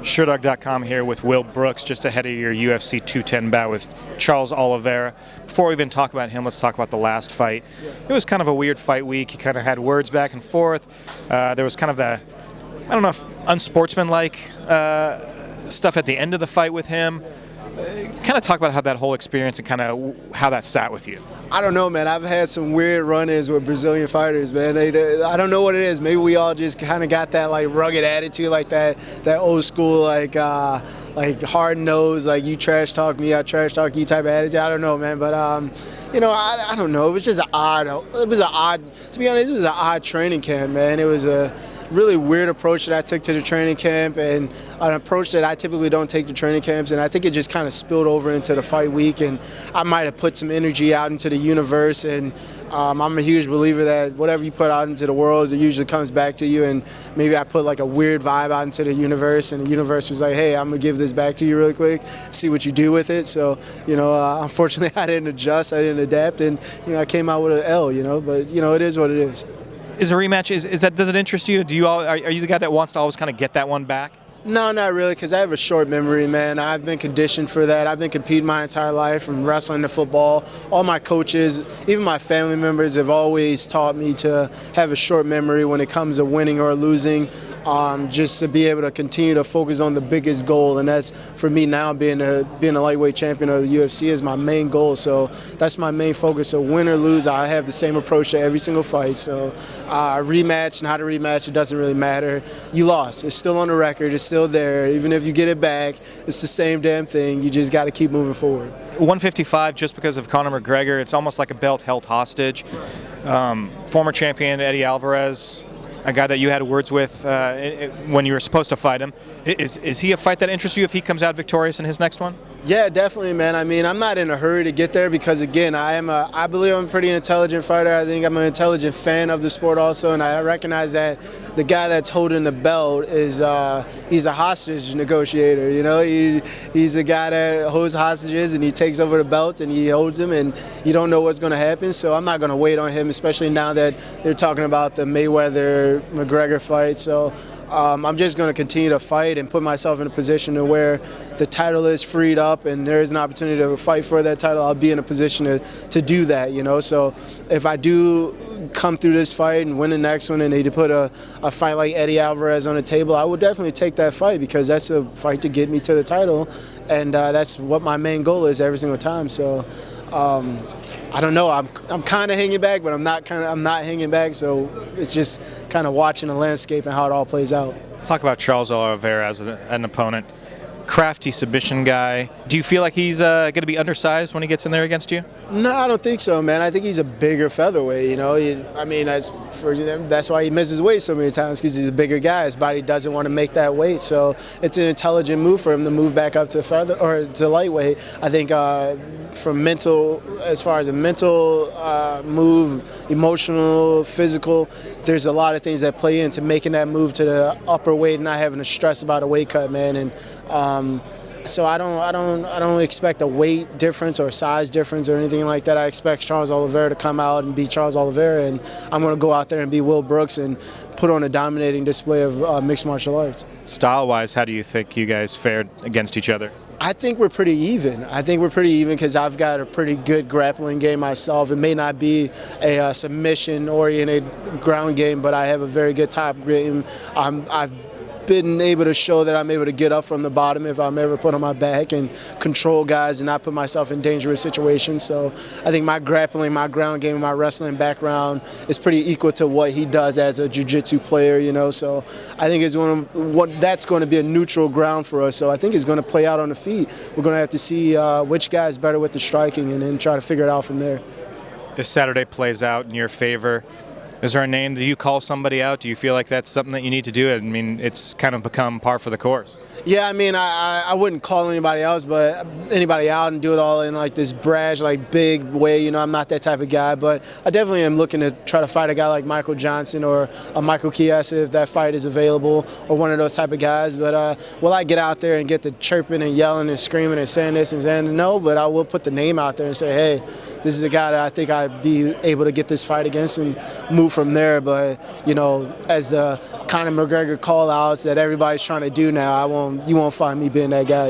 Sherdog.com here with Will Brooks, just ahead of your UFC 210 bout with Charles Oliveira. Before we even talk about him, let's talk about the last fight. It was kind of a weird fight week. He kind of had words back and forth. There was kind of the, I don't know if unsportsmanlike stuff at the end of the fight with him. Kind of talk about how that whole experience and kind of how that sat with you. I don't know, man. I've had some weird run-ins with Brazilian fighters, man. I don't know what it is. Maybe we all just kind of got that like rugged attitude, like that old school, like hard nose, like you trash talk me, I trash talk you type of attitude. I don't know, man. But you know, I don't know. It was just to be honest, it was an odd training camp, man. It was a really weird approach that I took to the training camp, and an approach that I typically don't take to training camps, and I think it just kind of spilled over into the fight week, and I might have put some energy out into the universe, and I'm a huge believer that whatever you put out into the world, it usually comes back to you, and maybe I put like a weird vibe out into the universe, and the universe was like, hey, I'm going to give this back to you really quick, see what you do with it. So, you know, unfortunately I didn't adjust, I didn't adapt, and, you know, I came out with an L, you know, but, you know, it is what it is. Is a rematch, does it interest you? Are you the guy that wants to always kind of get that one back? No, not really, because I have a short memory, man. I've been conditioned for that. I've been competing my entire life, from wrestling to football. All my coaches, even my family members, have always taught me to have a short memory when it comes to winning or losing. Just to be able to continue to focus on the biggest goal, and that's for me now being a lightweight champion of the UFC is my main goal. So that's my main focus. So win or lose, I have the same approach to every single fight. So rematch, not a rematch, it doesn't really matter. You lost. It's still on the record. It's still there. Even if you get it back, it's the same damn thing. You just got to keep moving forward. 155, just because of Conor McGregor, it's almost like a belt held hostage. Former champion Eddie Alvarez, a guy that you had words with when you were supposed to fight him. Is he a fight that interests you if he comes out victorious in his next one? Yeah, definitely, man. I mean, I'm not in a hurry to get there because, again, I believe I'm a pretty intelligent fighter. I think I'm an intelligent fan of the sport also, and I recognize that the guy that's holding the belt is he's a hostage negotiator. You know, he's a guy that holds hostages, and he takes over the belt and he holds them, and you don't know what's going to happen. So I'm not going to wait on him, especially now that they're talking about the Mayweather-McGregor fight. So I'm just going to continue to fight and put myself in a position to where the title is freed up and there is an opportunity to fight for that title. I'll be in a position to do that, you know. So if I do come through this fight and win the next one and they put a fight like Eddie Alvarez on the table, I would definitely take that fight because that's a fight to get me to the title, and that's what my main goal is every single time. So I don't know. I'm kind of hanging back, but I'm not hanging back. So it's just kind of watching the landscape and how it all plays out. Talk about Charles Oliveira as an opponent. Crafty submission guy. Do you feel like he's going to be undersized when he gets in there against you? No, I don't think so, man. I think he's a bigger featherweight. You know, I mean, that's why he misses weight so many times, because he's a bigger guy. His body doesn't want to make that weight, so it's an intelligent move for him to move back up to feather or to lightweight. I think as far as a mental move, emotional, physical, there's a lot of things that play into making that move to the upper weight and not having to stress about a weight cut, man. And so I don't expect a weight difference or size difference or anything like that. I expect Charles Oliveira to come out and be Charles Oliveira, and I'm going to go out there and be Will Brooks and put on a dominating display of mixed martial arts. Style-wise, how do you think you guys fared against each other? I think we're pretty even. Because I've got a pretty good grappling game myself. It may not be a submission-oriented ground game, but I have a very good top game. I've been able to show that I'm able to get up from the bottom if I'm ever put on my back and control guys and not put myself in dangerous situations. So I think my grappling, my ground game, my wrestling background is pretty equal to what he does as a jiu-jitsu player, you know. So I think that's going to be a neutral ground for us. So I think it's going to play out on the feet. We're going to have to see which guy is better with the striking and then try to figure it out from there. This Saturday plays out in your favor. Is there a name that you call somebody out? Do you feel like that's something that you need to do? I mean, it's kind of become par for the course. Yeah, I mean, I wouldn't call anybody else, but anybody out and do it all in like this brash, like big way. You know, I'm not that type of guy, but I definitely am looking to try to fight a guy like Michael Johnson or a Michael Chiesa if that fight is available, or one of those type of guys. But will I get out there and get the chirping and yelling and screaming and saying this and saying no? But I will put the name out there and say, hey, this is a guy that I think I'd be able to get this fight against and move from there. But, you know, as the Conor McGregor call-outs that everybody's trying to do now, you won't find me being that guy,